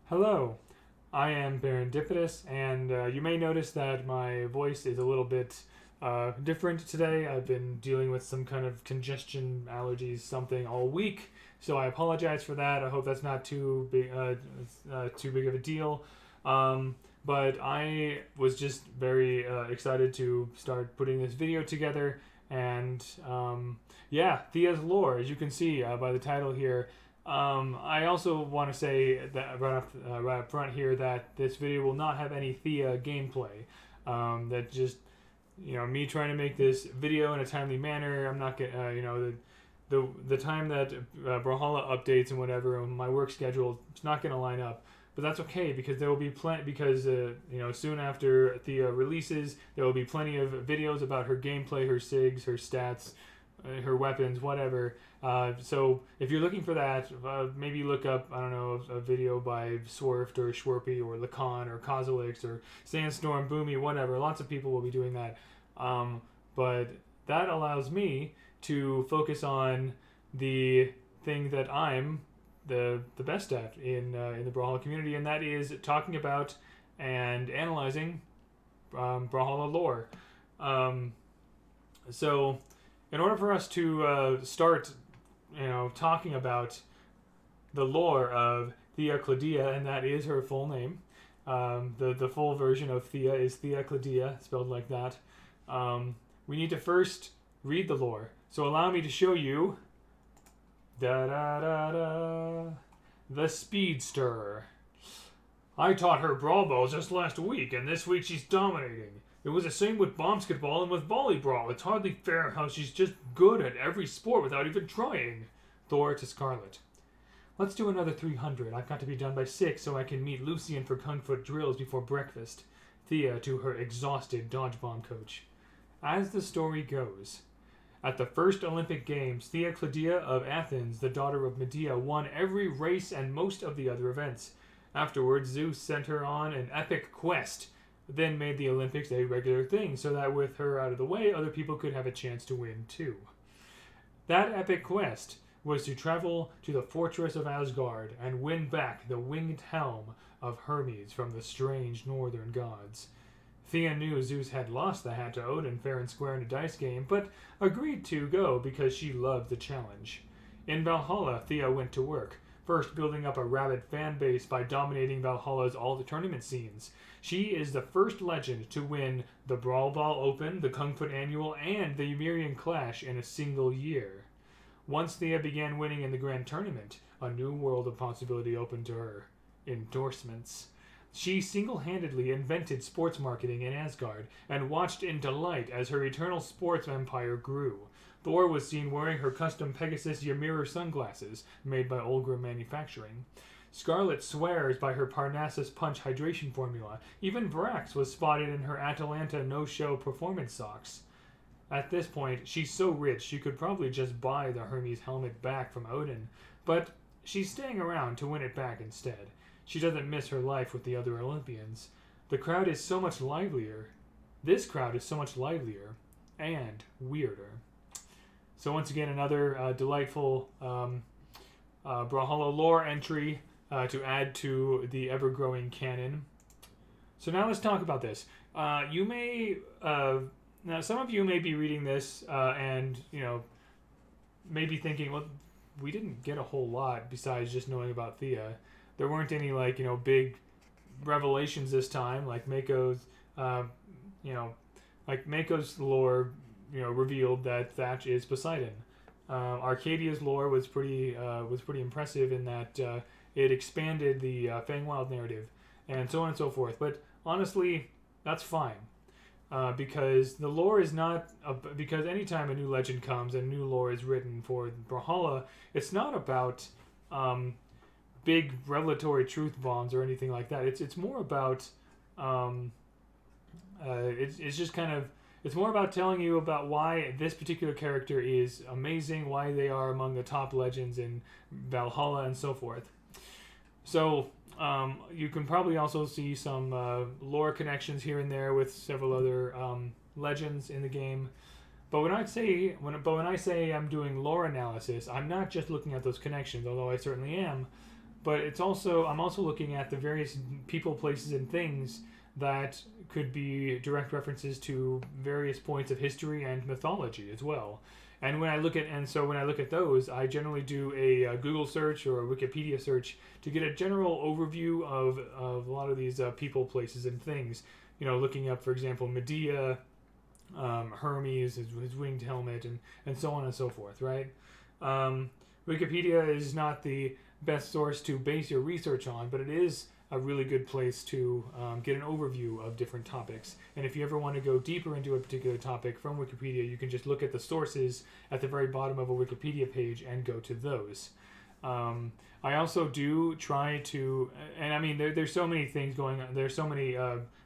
Hello, I am Baron Dipitous, and you may notice that my voice is a little bit different today. I've been dealing with some kind of congestion, allergies, something all week, so I apologize for that. I hope that's not too big of a deal. But I was just very excited to start putting this video together, and yeah, Thea's lore, as you can see by the title here. I also want to say that right up front here that this video will not have any Thea gameplay. That just me trying to make this video in a timely manner. I'm not gonna the time that Brawlhalla updates and whatever my work schedule is not gonna line up. But that's okay because there will be soon after Thea releases there will be plenty of videos about her gameplay, her sigs, her stats, her weapons, whatever. So if you're looking for that, maybe look up, I don't know, a video by Swerft or Schwerpy or Lacan or Kozilix or Sandstorm, Boomy, whatever. Lots of people will be doing that. But that allows me to focus on the thing that I'm the best at in the Brawlhalla community, and that is talking about and analyzing Brawlhalla lore. So in order for us to start, talking about the lore of Thea Claudia, and that is her full name. The full version of Thea is Thea Claudia, spelled like that. We need to first read the lore. So allow me to show you the Speedster. I taught her brawl balls just last week, and this week she's dominating. It was the same with basketball and with volleyball. It's hardly fair how she's just good at every sport without even trying. Thor to Scarlet. Let's do another 300. I've got to be done by 6 so I can meet Lucian for Kung Fu drills before breakfast. Thea to her exhausted dodge bomb coach. As the story goes, at the first Olympic Games, Thea Claudia of Athens, the daughter of Medea, won every race and most of the other events. Afterwards, Zeus sent her on an epic quest, then made the Olympics a regular thing so that with her out of the way, other people could have a chance to win too. That epic quest was to travel to the fortress of Asgard and win back the winged helm of Hermes from the strange northern gods. Thea knew Zeus had lost the hat to Odin fair and square in a dice game, but agreed to go because she loved the challenge. In Valhalla, Thea went to work, first building up a rabid fan base by dominating Valhalla's all the tournament scenes. She is the first legend to win the Brawl Ball Open, the Kung Fu Annual, and the Ymirian Clash in a single year. Once Thea began winning in the Grand Tournament, a new world of possibility opened to her. Endorsements. She single-handedly invented sports marketing in Asgard and watched in delight as her eternal sports empire grew. Thor was seen wearing her custom Pegasus Ymir sunglasses made by Olgra Manufacturing. Scarlet swears by her Parnassus Punch hydration formula. Even Brax was spotted in her Atalanta no-show performance socks. At this point, she's so rich she could probably just buy the Hermes helmet back from Odin, but she's staying around to win it back instead. She doesn't miss her life with the other Olympians. The crowd is so much livelier. This crowd is so much livelier and weirder. So once again, another delightful Brawlhalla lore entry to add to the ever-growing canon. So now let's talk about this. Now some of you may be reading this and maybe thinking, well, we didn't get a whole lot besides just knowing about Thea. There weren't any big revelations this time, like Mako's lore, revealed that Thatch is Poseidon. Arcadia's lore was pretty impressive in that it expanded the Fangwild narrative, and so on and so forth. But honestly, that's fine. Because the lore is not because anytime a new legend comes and new lore is written for Brawlhalla, it's not about big revelatory truth bombs or anything like that. It's more about it's more about telling you about why this particular character is amazing, why they are among the top legends in Valhalla, and so forth. So you can probably also see some lore connections here and there with several other legends in the game. But when I say I'm doing lore analysis, I'm not just looking at those connections, although I certainly am. but I'm also looking at the various people, places, and things that could be direct references to various points of history and mythology as well. And when I look at those, I generally do a Google search or a Wikipedia search to get a general overview of a lot of these people, places, and things. Looking up, for example, Medea, Hermes, his winged helmet, and so on and so forth, right? Wikipedia is not the best source to base your research on, but it is a really good place to get an overview of different topics. And if you ever want to go deeper into a particular topic from Wikipedia, you can just look at the sources at the very bottom of a Wikipedia page and go to those. I also do try to, and I mean, there's so many things going on. There's so many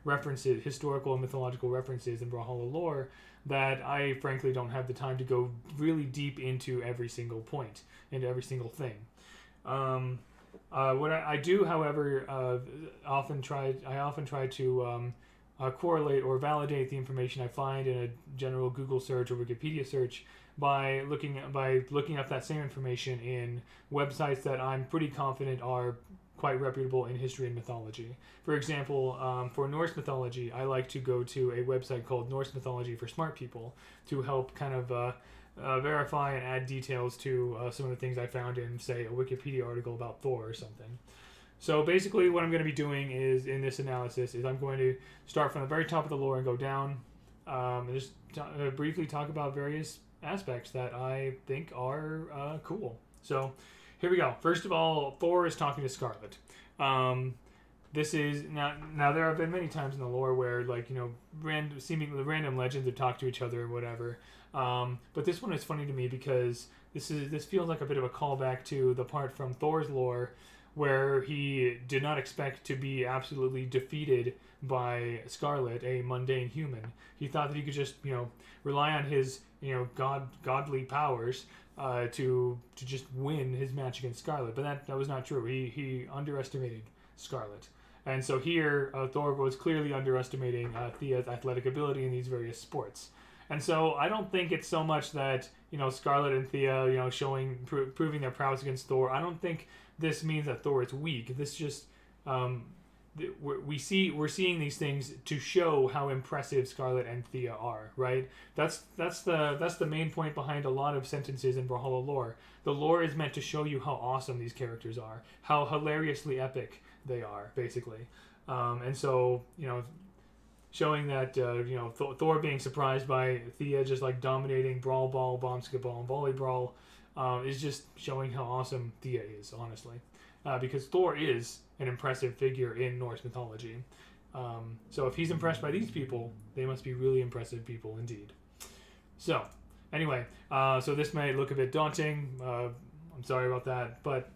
references, historical and mythological references in Brawlhalla lore, that I frankly don't have the time to go really deep into every single point, into every single thing. What I do, however, often try to correlate or validate the information I find in a general Google search or Wikipedia search by looking up that same information in websites that I'm pretty confident are quite reputable in history and mythology. For example, for Norse mythology, I like to go to a website called Norse Mythology for Smart People to help kind of verify and add details to some of the things I found in, say, a Wikipedia article about Thor or something. So basically what I'm going to be doing is, in this analysis, is I'm going to start from the very top of the lore and go down and just briefly talk about various aspects that I think are cool. So here we go. First of all, Thor is talking to Scarlet. This is now there have been many times in the lore where, like, seemingly random legends have talked to each other or whatever. But this one is funny to me because this feels like a bit of a callback to the part from Thor's lore where he did not expect to be absolutely defeated by Scarlet, a mundane human. He thought that he could just, rely on his, godly powers to just win his match against Scarlet. But that was not true. He underestimated Scarlet. And so here, Thor was clearly underestimating Thea's athletic ability in these various sports. And so I don't think it's so much that, Scarlet and Thea, proving their prowess against Thor. I don't think this means that Thor is weak. This just, we're seeing these things to show how impressive Scarlet and Thea are, right? That's the main point behind a lot of sentences in Brawlhalla lore. The lore is meant to show you how awesome these characters are, how hilariously epic they are, basically. And so, showing that, Thor being surprised by Thea just like dominating brawl ball, basketball, and volleyball is just showing how awesome Thea is, honestly. Because Thor is an impressive figure in Norse mythology. So if he's impressed by these people, they must be really impressive people indeed. So, anyway, so this may look a bit daunting. I'm sorry about that, but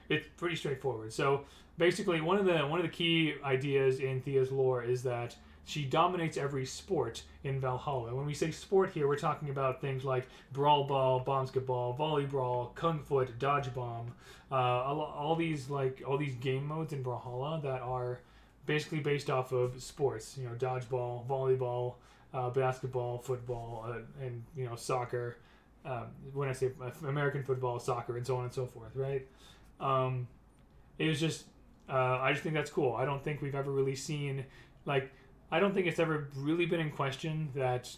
it's pretty straightforward. So basically, one of the key ideas in Thea's lore is that she dominates every sport in Valhalla. When we say sport here, we're talking about things like brawl ball, basketball, volleyball, kung foot, dodge bomb, all these game modes in Brawlhalla that are basically based off of sports. Dodgeball, volleyball, basketball, football, and soccer. When I say American football, soccer, and so on and so forth, right? It was just I just think that's cool. I don't think we've ever really seen I don't think it's ever really been in question that,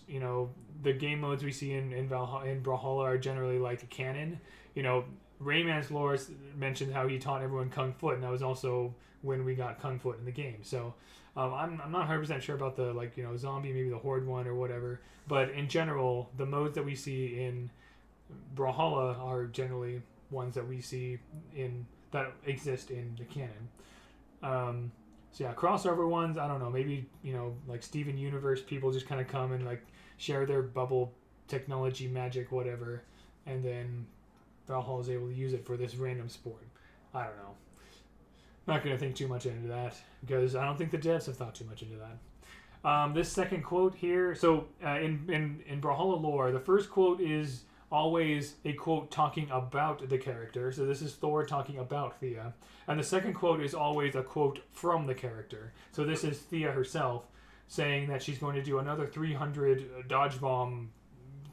the game modes we see in Brawlhalla are generally like canon. Rayman's lore mentioned how he taught everyone Kung Foot, and that was also when we got Kung Foot in the game. So I'm not 100% sure about the, zombie, maybe the Horde one or whatever. But in general, the modes that we see in Brawlhalla are generally ones that we see that exist in the canon. So yeah, crossover ones, I don't know, maybe, like Steven Universe people just kind of come and share their bubble technology, magic, whatever, and then Valhalla is able to use it for this random sport. I don't know. Not going to think too much into that, because I don't think the devs have thought too much into that. This second quote here, so in Brawlhalla lore, the first quote is always a quote talking about the character. So this is Thor talking about Thea. And the second quote is always a quote from the character. So this is Thea herself saying that she's going to do another 300 dodge bomb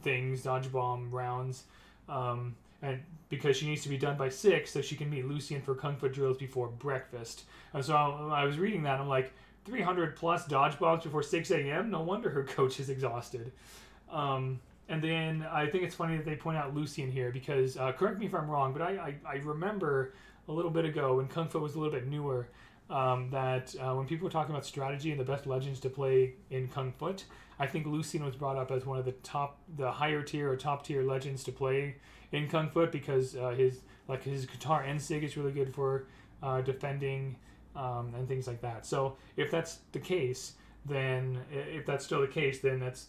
rounds. And and because she needs to be done by 6 so she can meet Lucian for Kung Fu drills before breakfast. And so I was reading that, and I'm like, 300 plus dodgeballs before 6 a.m.? No wonder her coach is exhausted. And then I think it's funny that they point out Lucian here because, correct me if I'm wrong, but I remember a little bit ago when Kung Fu was a little bit newer, that when people were talking about strategy and the best legends to play in Kung Fu, I think Lucian was brought up as one of the higher tier or top tier legends to play in Kung Fu because his guitar and sig is really good for defending and things like that. So if that's the case, then if that's still the case, then that's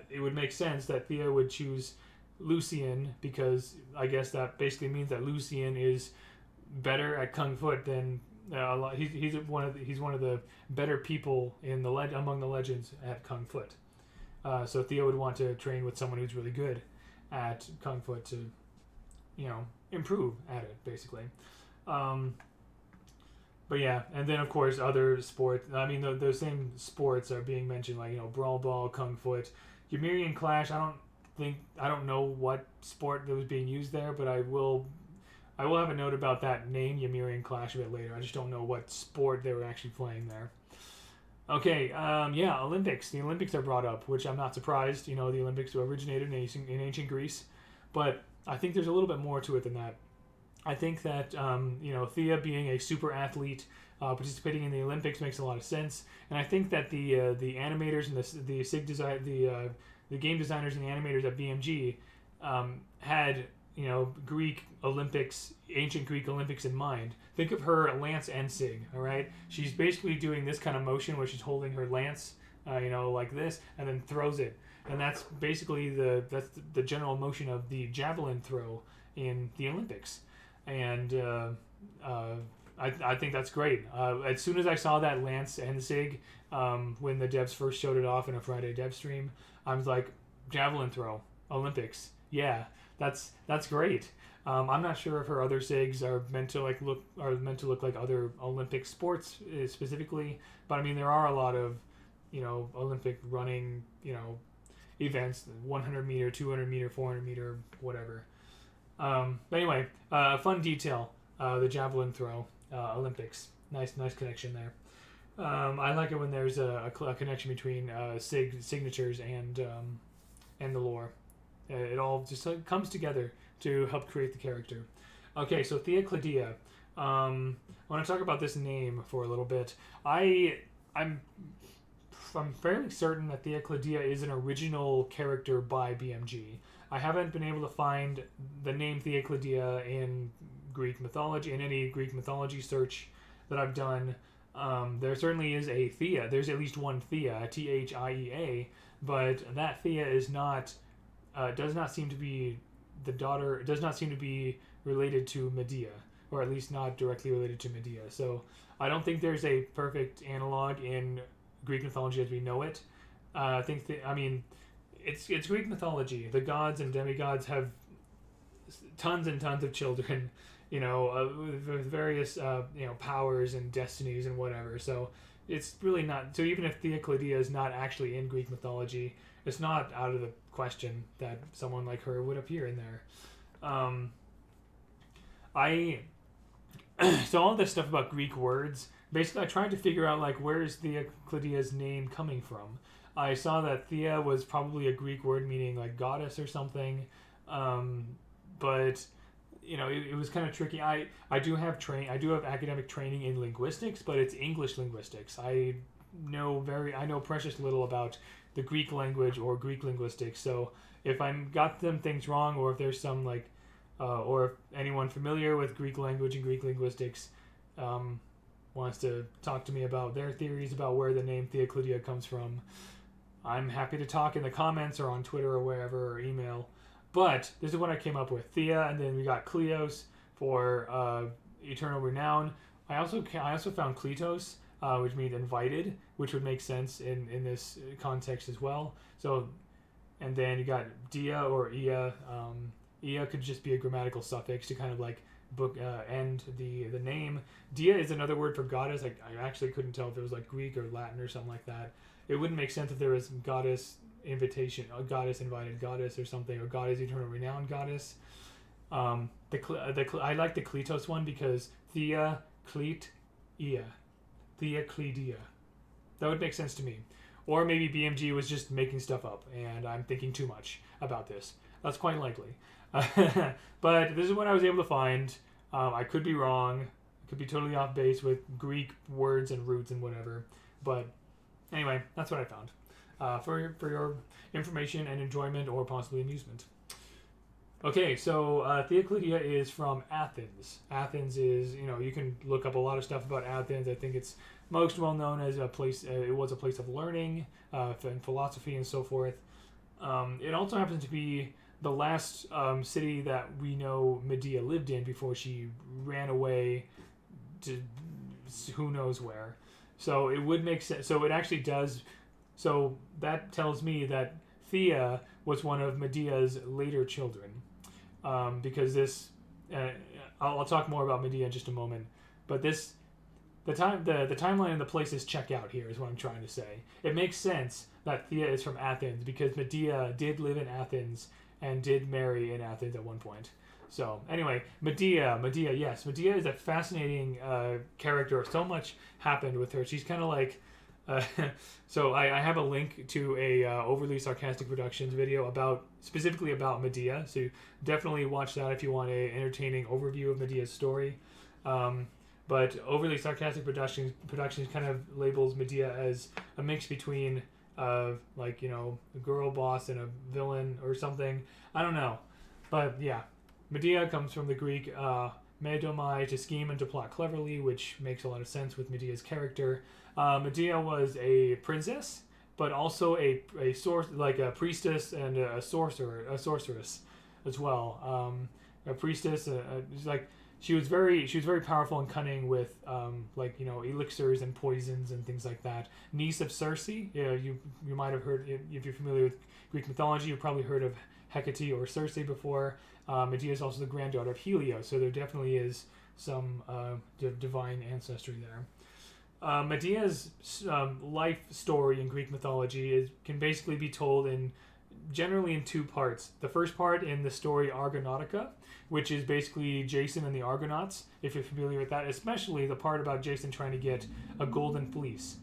it would make sense that Thea would choose Lucian because I guess that basically means that Lucian is better at Kung Fu than a lot. He's one of the better people in among the legends at Kung Fu. So Thea would want to train with someone who's really good at Kung Fu to, improve at it basically. But yeah, and then of course other sports. I mean, those same sports are being mentioned, like brawl ball, Kung Fu, Ymirian Clash. I don't know what sport that was being used there, but I will have a note about that name, Ymirian Clash, a bit later. I just don't know what sport they were actually playing there. Okay, Olympics. The Olympics are brought up, which I'm not surprised. The Olympics originated in ancient Greece, but I think there's a little bit more to it than that. I think that Thea being a super athlete participating in the Olympics makes a lot of sense, and I think that the animators and the SIG design the game designers and the animators at BMG had Greek Olympics, ancient Greek Olympics in mind. Think of her lance and sig. All right, she's basically doing this kind of motion where she's holding her lance, like this, and then throws it, and that's basically the general motion of the javelin throw in the Olympics. And I think that's great. As soon as I saw that lance and sig, when the devs first showed it off in a Friday dev stream, I was like, javelin throw, Olympics, yeah, that's great. I'm not sure if her other sigs are meant to look like other Olympic sports specifically, but I mean there are a lot of Olympic running events, 100 meter, 200 meter, 400 meter, whatever. But anyway, fun detail, the javelin throw, Olympics. Nice connection there. I like it when there's a connection between signatures and the lore. It all just comes together to help create the character. Okay, so Thea Claudia. I want to talk about this name for a little bit. I'm fairly certain that Thea Claudia is an original character by BMG. I haven't been able to find the name Thea Claudia in Greek mythology, in any Greek mythology search that I've done. There certainly is a Thea. There's at least one Thea, Thiea, but that Thea is not, does not seem to be the daughter, does not seem to be related to Medea, or at least not directly related to Medea. So I don't think there's a perfect analog in Greek mythology as we know it. It's Greek mythology. The gods and demigods have tons and tons of children, with various powers and destinies and whatever. So it's really not. So even if Thea Claudia is not actually in Greek mythology, it's not out of the question that someone like her would appear in there. So all this stuff about Greek words. Basically, I tried to figure out where is Thea Claudia's name coming from. I saw that Thea was probably a Greek word meaning goddess or something, but it was kind of tricky. I do have academic training in linguistics, but it's English linguistics. I know precious little about the Greek language or Greek linguistics. So if I got them things wrong, or if there's some or if anyone familiar with Greek language and Greek linguistics wants to talk to me about their theories about where the name Thea Claudia comes from, I'm happy to talk in the comments or on Twitter or wherever, or email. But this is what I came up with. Thea, and then we got Kleos for eternal renown. I also found Kletos, which means invited, which would make sense in this context as well. So, and then you got Dia or Ia. Ia could just be a grammatical suffix to kind of end the name. Dia is another word for goddess. I actually couldn't tell if it was Greek or Latin or something like that. It wouldn't make sense if there was goddess invitation, a goddess invited goddess or something, or goddess eternal renowned goddess. I like the Cletos one because Thea Cletia. Thea Cledia. That would make sense to me. Or maybe BMG was just making stuff up and I'm thinking too much about this. That's quite likely. But this is what I was able to find. I could be wrong. I could be totally off base with Greek words and roots and whatever. But anyway, that's what I found. For your information and enjoyment or possibly amusement. Okay, so Theoclidia is from Athens. Athens is, you can look up a lot of stuff about Athens. I think it's most well known as a place, it was a place of learning and philosophy and so forth. It also happens to be the last city that we know Medea lived in before she ran away to who knows where. So it would make sense. So it actually does. So that tells me that Thea was one of Medea's later children. Because this, I'll talk more about Medea in just a moment. But the timeline and the places check out here is what I'm trying to say. It makes sense that Thea is from Athens because Medea did live in Athens and did marry in Athens at one point. So anyway, Medea, yes. Medea is a fascinating character. So much happened with her. She's kind of like... so I have a link to a Overly Sarcastic Productions video specifically about Medea. So definitely watch that if you want a entertaining overview of Medea's story. But Overly Sarcastic Productions kind of labels Medea as a mix between a girl boss and a villain or something. I don't know. But yeah, Medea comes from the Greek medomai, to scheme and to plot cleverly, which makes a lot of sense with Medea's character. Medea was a princess, but also a priestess and a sorceress as well. A priestess, she was very powerful and cunning with elixirs and poisons and things like that. Niece of Circe. You might have heard, if you're familiar with Greek mythology, you've probably heard of Hecate or Circe before. Medea is also the granddaughter of Helios, so there definitely is some divine ancestry there. Medea's life story in Greek mythology can basically be told generally in two parts. The first part in the story Argonautica, which is basically Jason and the Argonauts, if you're familiar with that, especially the part about Jason trying to get a golden fleece.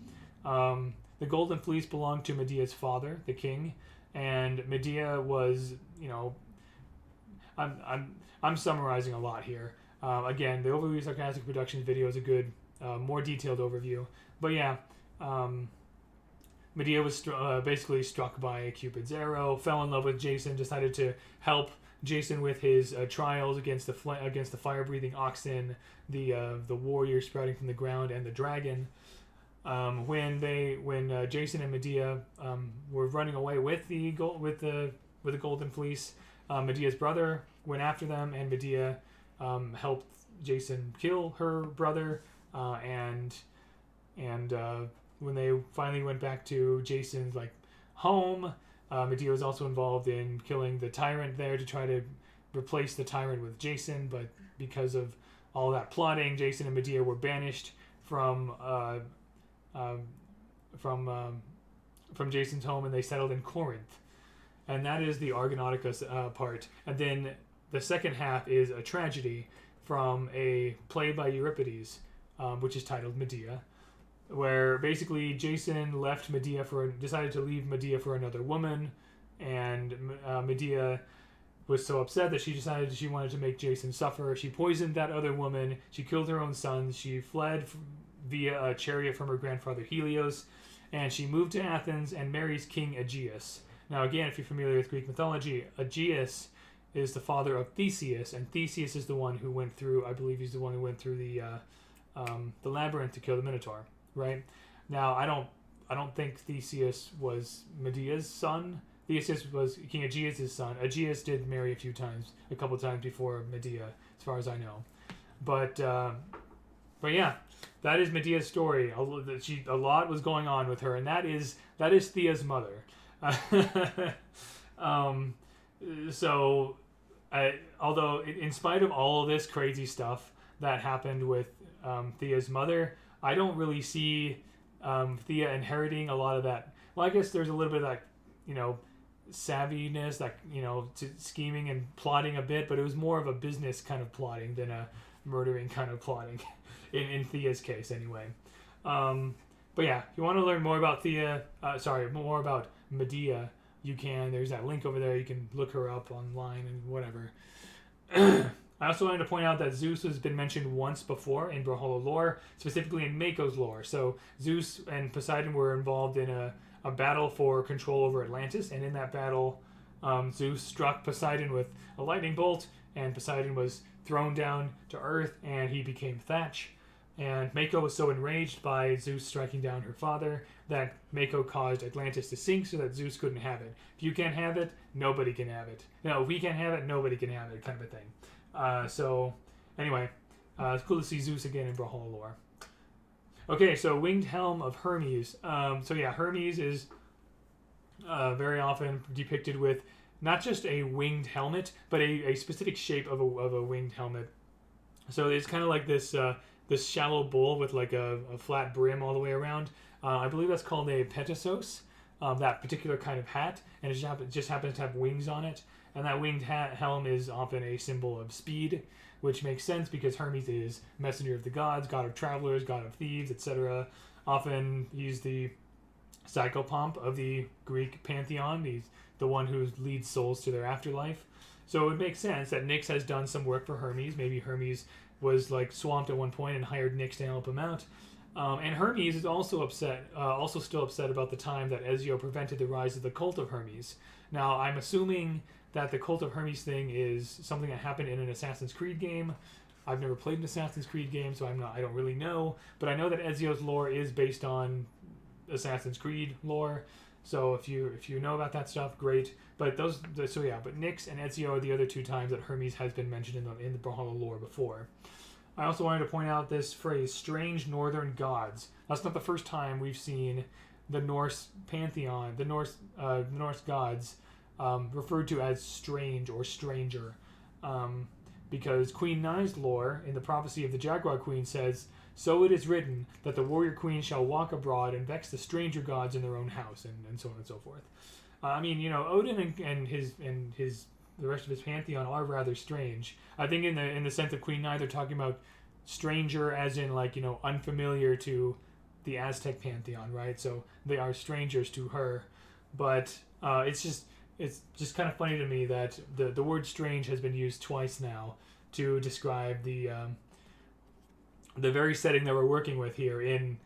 The golden fleece belonged to Medea's father, the king, and Medea was, I'm summarizing a lot here. Again, the Overly Sarcastic Productions video is a good, more detailed overview. But yeah, Medea was basically struck by Cupid's arrow, fell in love with Jason, decided to help Jason with his trials against the fire-breathing oxen, the warrior sprouting from the ground, and the dragon. When Jason and Medea were running away with the golden fleece, Medea's brother went after them, and Medea helped Jason kill her brother. And when they finally went back to Jason's home, Medea was also involved in killing the tyrant there to try to replace the tyrant with Jason. But because of all that plotting, Jason and Medea were banished from Jason's home, and they settled in Corinth. And that is the Argonautica part. And then the second half is a tragedy from a play by Euripides, which is titled Medea, where basically Jason decided to leave Medea for another woman, and Medea was so upset that she decided she wanted to make Jason suffer. She poisoned that other woman. She killed her own sons. She fled via a chariot from her grandfather Helios, and she moved to Athens and marries King Aegeus. Now, again, if you're familiar with Greek mythology, Aegeus is the father of Theseus, and Theseus is the one who went through, I believe he's the one who went through the labyrinth to kill the Minotaur, right? Now, I don't think Theseus was Medea's son. Theseus was King Aegeus' son. Aegeus did marry a couple times before Medea, as far as I know. But yeah, that is Medea's story. A lot was going on with her, and that is Thea's mother. Although in spite of all of this crazy stuff that happened with Thea's mother, I don't really see Thea inheriting a lot of that. Well, I guess there's a little bit of that, savviness, that scheming and plotting a bit, but it was more of a business kind of plotting than a murdering kind of plotting, in Thea's case anyway. But yeah, if you want to learn more about more about Medea, you can. There's that link over there. You can look her up online and whatever. I also wanted to point out that Zeus has been mentioned once before in Brawlhalla lore, specifically in Mako's lore. So Zeus and Poseidon were involved in a battle for control over Atlantis, and in that battle, Zeus struck Poseidon with a lightning bolt, and Poseidon was thrown down to earth, and he became thatch. And Mako was so enraged by Zeus striking down her father that Mako caused Atlantis to sink so that Zeus couldn't have it. If you can't have it, nobody can have it. No, if we can't have it, nobody can have it, kind of a thing. So, anyway, it's cool to see Zeus again in Brawlhalla lore. Okay, so Winged Helm of Hermes. Hermes is very often depicted with not just a winged helmet, but a specific shape of a winged helmet. So it's kind of like this shallow bowl with like a flat brim all the way around. I believe that's called a Dipitous, that particular kind of hat, and it just happens to have wings on it. And that winged helm is often a symbol of speed, which makes sense because Hermes is messenger of the gods, god of travelers, god of thieves, etc. Often he's the psychopomp of the Greek pantheon. He's the one who leads souls to their afterlife. So it makes sense that Nyx has done some work for Hermes. Maybe Hermes was like swamped at one point and hired Nyx to help him out. And Hermes is also still upset about the time that Ezio prevented the rise of the cult of Hermes. Now, I'm assuming that the cult of Hermes thing is something that happened in an Assassin's Creed game. I've never played an Assassin's Creed game, so I don't really know. But I know that Ezio's lore is based Assassin's Creed lore. So if you know about that stuff, great. But but Nyx and Ezio are the other two times that Hermes has been mentioned in the Brawlhalla lore before. I also wanted to point out this phrase, strange northern gods. That's not the first time we've seen the Norse pantheon, the Norse gods, referred to as strange or stranger. Because Queen Nai's lore in the prophecy of the Jaguar Queen says, "So it is written that the warrior queen shall walk abroad and vex the stranger gods in their own house," and so on and so forth. Odin and the rest of his pantheon are rather strange. I think in the sense of Queen Nai, they're talking about stranger as in unfamiliar to the Aztec pantheon, right? So they are strangers to her, but it's just kind of funny to me that the word strange has been used twice now to describe the very setting that we're working with here in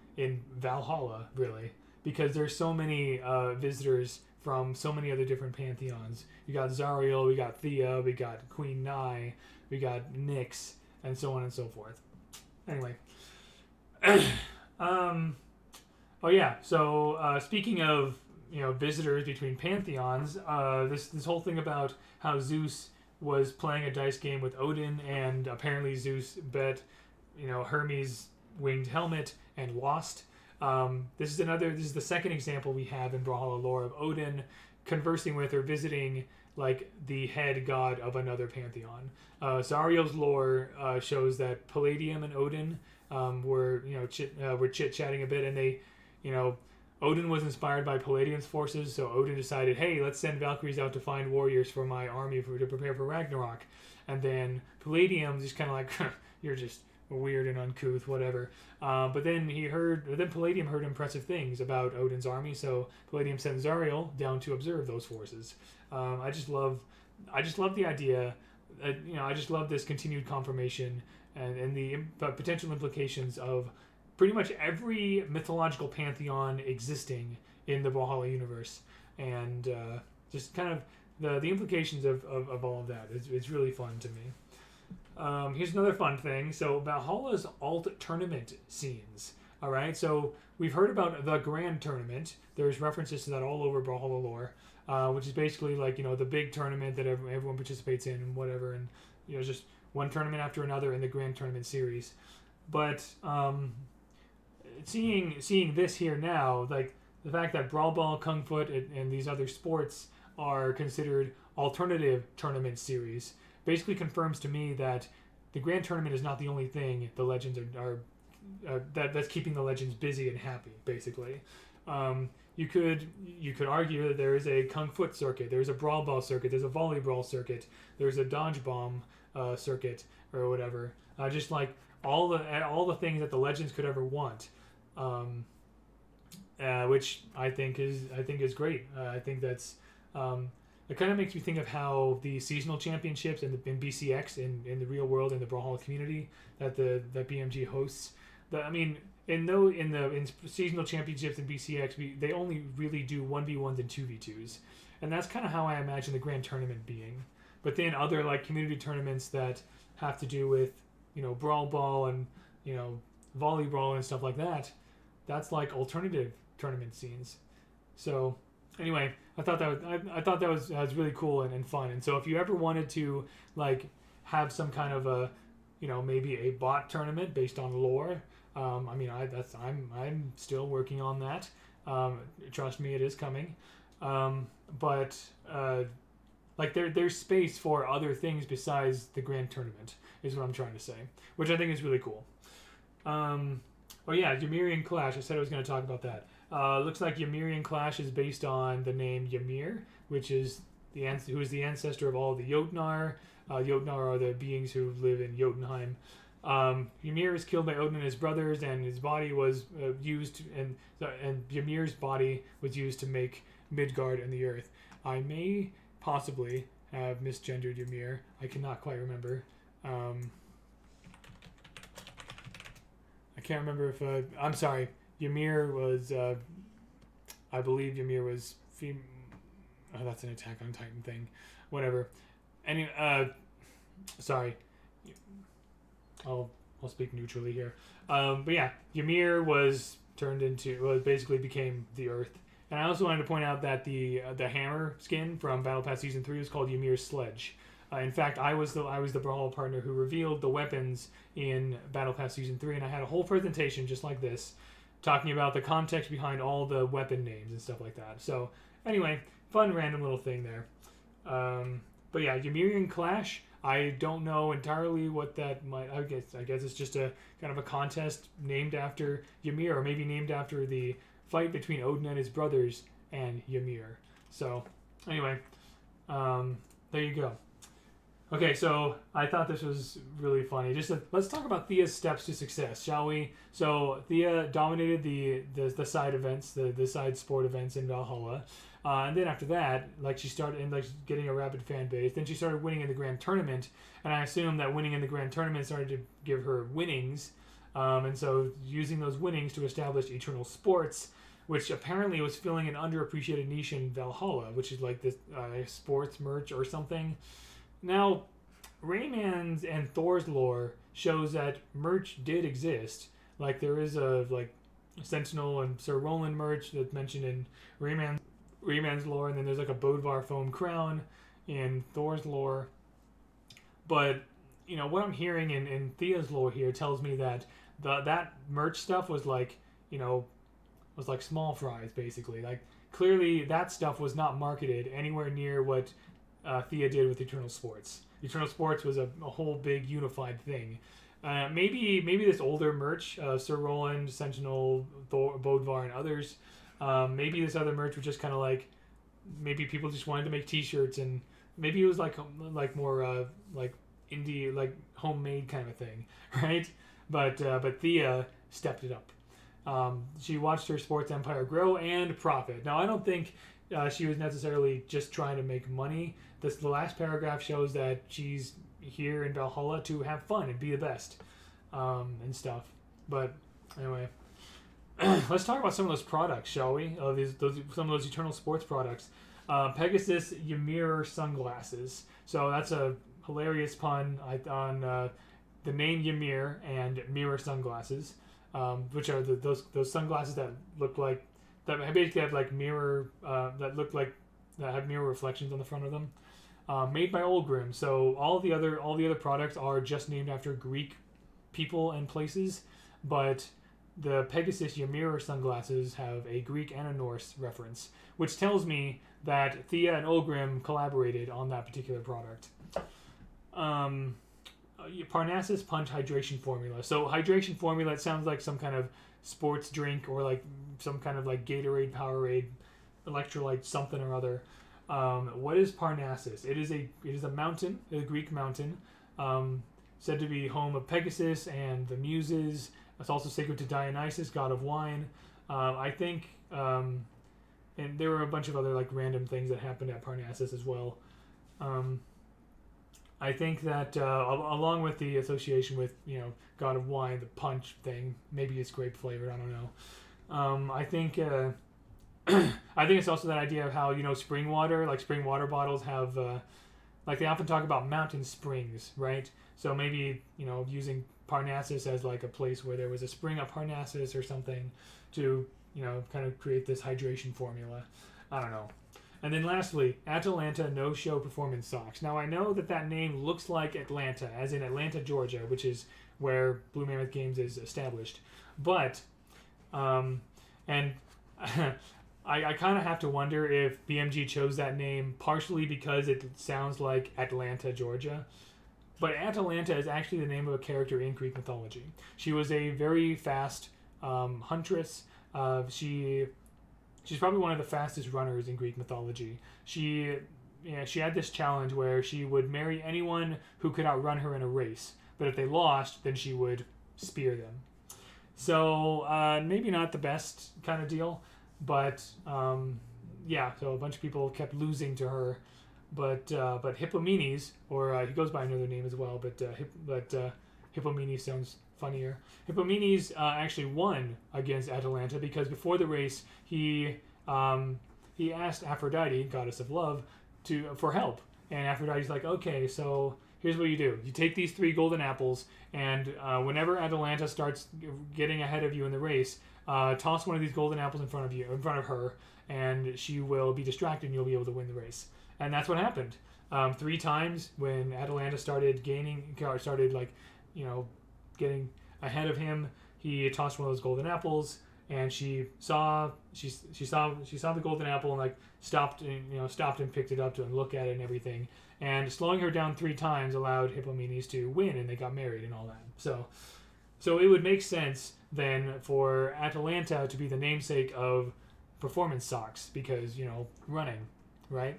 Valhalla, really, because there's so many visitors from so many other different pantheons. You got Zariel, we got Thea, we got Queen Nai, we got Nyx, and so on and so forth. Anyway. Speaking of visitors between pantheons, this whole thing about how Zeus was playing a dice game with Odin, and apparently Zeus bet Hermes' winged helmet and lost. This is the second example we have in Brawlhalla lore of Odin conversing with or visiting like the head god of another pantheon. Zariel's lore shows that Palladium and Odin were chit-chatting a bit, and they, Odin was inspired by Palladium's forces, so Odin decided, hey, let's send Valkyries out to find warriors for my army to prepare for Ragnarok. And then Palladium just kind of like, you're just weird and uncouth, whatever. But then Palladium heard impressive things about Odin's army, so Palladium sent Zariel down to observe those forces. I just love the idea. I just love this continued confirmation and the potential implications of pretty much every mythological pantheon existing in the Brawlhalla universe, and just kind of the implications of all of that. It's really fun to me. Here's another fun thing. So Valhalla's alt tournament scenes. All right, so we've heard about the Grand Tournament. There's references to that all over Brawlhalla lore, which is basically like the big tournament that everyone participates in and whatever, and just one tournament after another in the Grand Tournament series. But seeing this here now, like the fact that Brawl Ball, Kung Fu, and these other sports are considered alternative tournament series, basically confirms to me that the Grand Tournament is not the only thing the Legends are that's keeping the Legends busy and happy, basically. you could argue that there is a kung fu circuit, there's a brawl ball circuit, there's a volleyball circuit, there's a dodge bomb circuit or whatever. Just like all the things that the legends could ever want, which I think is great. I think that's it kind of makes me think of how the seasonal championships in BCX in the real world in the Brawlhalla community that BMG hosts. In seasonal championships in BCX, they only really do 1v1s and 2v2s, and that's kind of how I imagine the grand tournament being. But then other like community tournaments that have to do with brawl ball and volleyball and stuff like that, that's like alternative tournament scenes. So anyway, I thought that was really cool and fun. And so if you ever wanted to like have some kind of a maybe a bot tournament based on lore, I'm still working on that. Trust me, it is coming. But like there's space for other things besides the grand tournament is what I'm trying to say, which I think is really cool. Oh yeah, Ymirian Clash. I said I was going to talk about that. Looks like Ymirian Clash is based on the name Ymir, which is who is the ancestor of all the Jotnar. Jotnar are the beings who live in Jotunheim. Ymir is killed by Odin and his brothers, and his body was used, and Ymir's body was used to make Midgard and the Earth. I may possibly have misgendered Ymir. I cannot quite remember. I can't remember if I'm sorry. Ymir was I believe Ymir was oh, that's an Attack on Titan thing. Whatever. Anyway, sorry. I'll speak neutrally here. But yeah, Ymir was basically became the Earth. And I also wanted to point out that the hammer skin from Battle Pass Season 3 is called Ymir's Sledge. In fact, I was the Brawlhalla partner who revealed the weapons in Battle Pass Season 3, and I had a whole presentation just like this, talking about the context behind all the weapon names and stuff like that. So anyway, fun random little thing there. But yeah, Ymirian Clash, I don't know entirely what that might. I guess it's just a kind of a contest named after Ymir, or maybe named after the fight between Odin and his brothers and Ymir. So anyway, there you go. Okay, so I thought this was really funny. Let's talk about Thea's steps to success, shall we? So Thea dominated the side events, the side sport events in Brawlhalla. And then after that, like she started getting a rabid fan base. Then she started winning in the grand tournament, and I assume that winning in the grand tournament started to give her winnings, and so using those winnings to establish Eternal Sports, which apparently was filling an underappreciated niche in Valhalla, which is like this sports merch or something. Now, Rayman's and Thor's lore shows that merch did exist. Like there is a Sentinel and Sir Roland merch that's mentioned in Rayman's lore, and then there's like a Bodvar foam crown in Thor's lore. But what I'm hearing in Thea's lore here tells me that that merch stuff was like small fries basically. Like clearly that stuff was not marketed anywhere near what Thea did with Eternal Sports. Eternal Sports was a whole big unified thing. Maybe this older merch, Sir Roland, Sentinel, Thor, Bodvar, and others. Maybe this other merch was just kind of like maybe people just wanted to make T-shirts, and maybe it was like more like indie, like homemade kind of thing, right? But Thea stepped it up. She watched her sports empire grow and profit. Now I don't think she was necessarily just trying to make money. The last paragraph shows that she's here in Valhalla to have fun and be the best, and stuff. But anyway, let's talk about some of those products, shall we? Some of those Eternal Sports products. Pegasus Ymir sunglasses. So that's a hilarious pun on the name Ymir and mirror sunglasses, which are those sunglasses that look like that basically have like mirror that have mirror reflections on the front of them. Made by Olgrim. So all the other products are just named after Greek people and places, but the Pegasus Ymir sunglasses have a Greek and a Norse reference, which tells me that Thea and Olgrim collaborated on that particular product. Parnassus Punch hydration formula. So hydration formula, it sounds like some kind of sports drink or like some kind of like Gatorade, Powerade, electrolyte, something or other. What is Parnassus? It is a mountain, a Greek mountain, said to be home of Pegasus and the Muses. It's also sacred to Dionysus, god of wine. I think, and there were a bunch of other like random things that happened at Parnassus as well. I think that along with the association with god of wine, the punch thing, maybe it's grape flavored. I don't know. I think I think it's also that idea of how spring water bottles have like they often talk about mountain springs, right? So maybe using Parnassus as like a place where there was a spring at Parnassus or something to kind of create this hydration formula. I don't know. And then lastly, Atalanta no-show performance socks. Now I know that name looks like Atlanta, as in Atlanta, Georgia, which is where Blue Mammoth Games is established. But, and I kind of have to wonder if BMG chose that name partially because it sounds like Atlanta, Georgia. But Atalanta is actually the name of a character in Greek mythology. She was a very fast huntress. She's probably one of the fastest runners in Greek mythology. She had this challenge where she would marry anyone who could outrun her in a race. But if they lost, then she would spear them. So maybe not the best kind of deal. But so a bunch of people kept losing to her. But Hippomenes, or he goes by another name as well, but Hippomenes sounds funnier. Hippomenes actually won against Atalanta because before the race he asked Aphrodite, goddess of love, for help, and Aphrodite's like, okay, so here's what you do: you take these 3 golden apples, and whenever Atalanta starts getting ahead of you in the race, toss one of these golden apples in front of her, and she will be distracted, and you'll be able to win the race. And that's what happened. 3 times when Atalanta started getting ahead of him, he tossed one of those golden apples, and she saw the golden apple and like stopped and picked it up to look at it and everything. And slowing her down 3 times allowed Hippomenes to win, and they got married and all that. So it would make sense then for Atalanta to be the namesake of performance socks because running, right?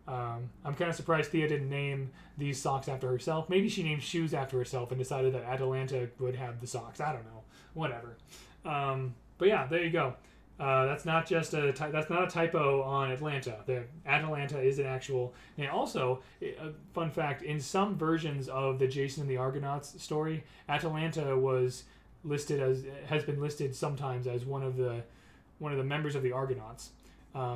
I'm kind of surprised Thea didn't name these socks after herself. Maybe she named shoes after herself and decided that Atalanta would have the socks. I don't know. Whatever. But yeah, there you go. That's not just that's not a typo on Atlanta. The Atalanta is an actual. And also, a fun fact: in some versions of the Jason and the Argonauts story, Atalanta has been listed sometimes as one of the members of the Argonauts.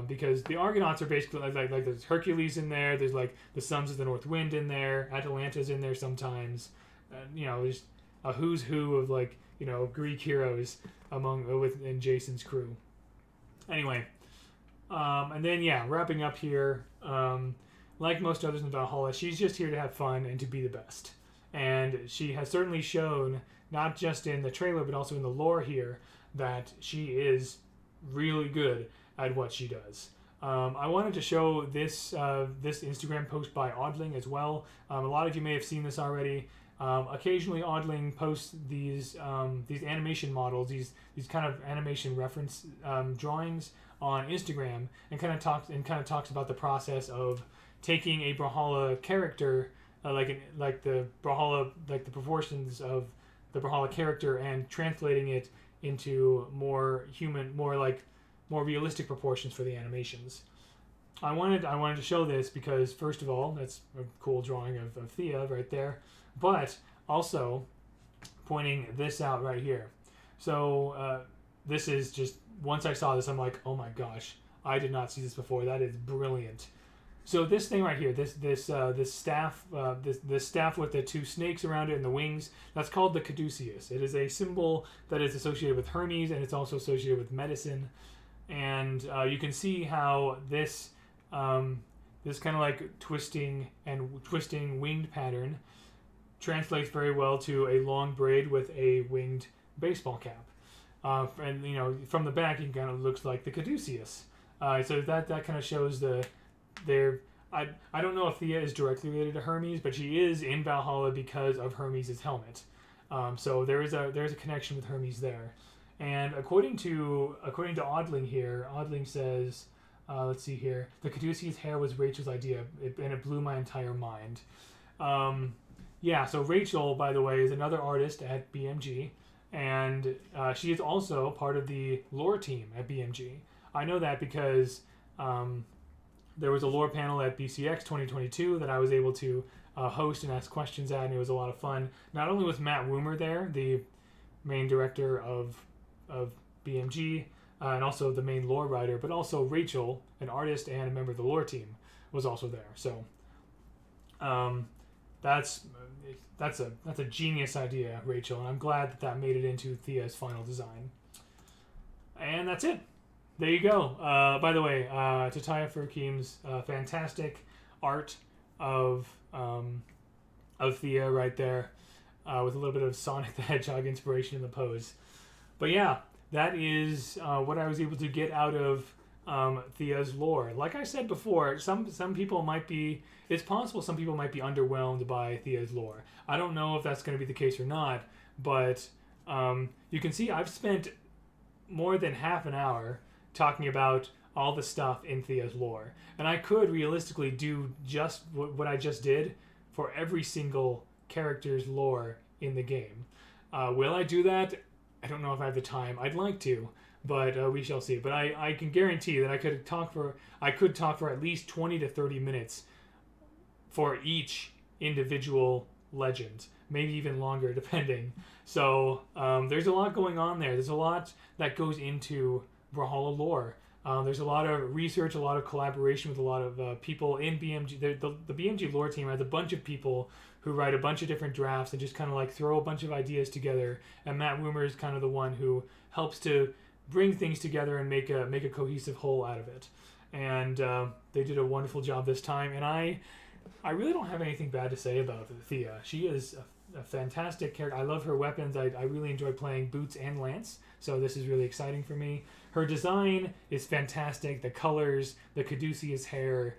Because the Argonauts are basically like there's Hercules in there, there's like the Sons of the North Wind in there, Atalanta's in there sometimes, there's a who's who of Greek heroes within Jason's crew. Anyway, and then wrapping up here, like most others in Brawlhalla, she's just here to have fun and to be the best, and she has certainly shown not just in the trailer but also in the lore here that she is really good at what she does. I wanted to show this Instagram post by Oddling as well. A lot of you may have seen this already. Occasionally, Oddling posts these animation models, these kind of animation reference drawings on Instagram, and kind of talks about the process of taking a Brawlhalla character, like the proportions of the Brawlhalla character, and translating it into more human, more realistic proportions for the animations. I wanted to show this because, first of all, that's a cool drawing of Thea right there, but also pointing this out right here. So this is just, once I saw this, I'm like, oh my gosh, I did not see this before. That is brilliant. So this thing right here, this staff with the 2 snakes around it and the wings, that's called the caduceus. It is a symbol that is associated with Hermes, and it's also associated with medicine. And you can see how this kind of like twisting winged pattern translates very well to a long braid with a winged baseball cap. And from the back, it kind of looks like the caduceus. So that kind of shows I don't know if Thea is directly related to Hermes, but she is in Brawlhalla because of Hermes' helmet. So there is a connection with Hermes there. And according to Odling here, Odling says, let's see here, the Caduceus hair was Rachel's idea, and it blew my entire mind. Yeah, so Rachel, by the way, is another artist at BMG, and she is also part of the lore team at BMG. I know that because there was a lore panel at BCX 2022 that I was able to host and ask questions at, and it was a lot of fun. Not only was Matt Woomer there, the main director of BMG, and also the main lore writer, but also Rachel, an artist and a member of the lore team, was also there. So that's a genius idea, Rachel, and I'm glad that made it into Thea's final design. And that's it. There you go. By the way, Tataya Furkim's fantastic art of Thea right there, with a little bit of Sonic the Hedgehog inspiration in the pose. But yeah, that is what I was able to get out of Thea's lore. Like I said before, some people might be, it's possible some people might be underwhelmed by Thea's lore. I don't know if that's going to be the case or not, but you can see I've spent more than half an hour talking about all the stuff in Thea's lore. And I could realistically do just what I just did for every single character's lore in the game. Will I do that? I don't know if I have the time. I'd like to, but we shall see. But I can guarantee that I could talk for at least 20 to 30 minutes for each individual legend. Maybe even longer, depending. So there's a lot going on there. There's a lot that goes into Brawlhalla lore. There's a lot of research, a lot of collaboration with a lot of people in BMG. The BMG lore team has a bunch of people who write a bunch of different drafts and just kind of like throw a bunch of ideas together. And Matt Woomer is kind of the one who helps to bring things together and make a cohesive whole out of it. And they did a wonderful job this time. And I really don't have anything bad to say about Thea. She is a fantastic character. I love her weapons. I really enjoy playing Boots and Lance, so this is really exciting for me. Her design is fantastic. The colors, the Caduceus hair,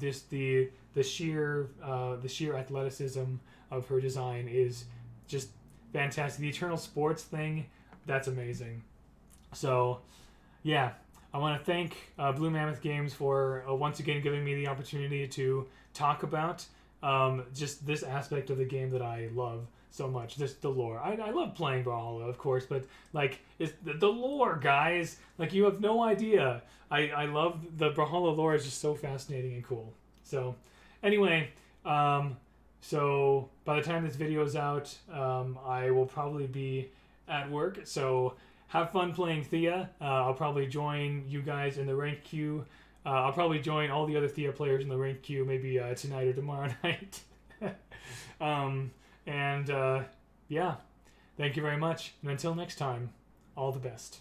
just the sheer athleticism of her design is just fantastic. The Eternal Sports thing, that's amazing. So, yeah, I want to thank Blue Mammoth Games for once again giving me the opportunity to talk about just this aspect of the game that I love so much, just the lore. I love playing Brawlhalla, of course, but like it's the lore, guys. Like you have no idea. I love the Brawlhalla lore. Is just so fascinating and cool. So anyway, so by the time this video is out, I will probably be at work. So have fun playing Thea. I'll probably join you guys in the ranked queue. I'll probably join all the other Thea players in the ranked queue maybe tonight or tomorrow night. Yeah, thank you very much. And until next time, all the best.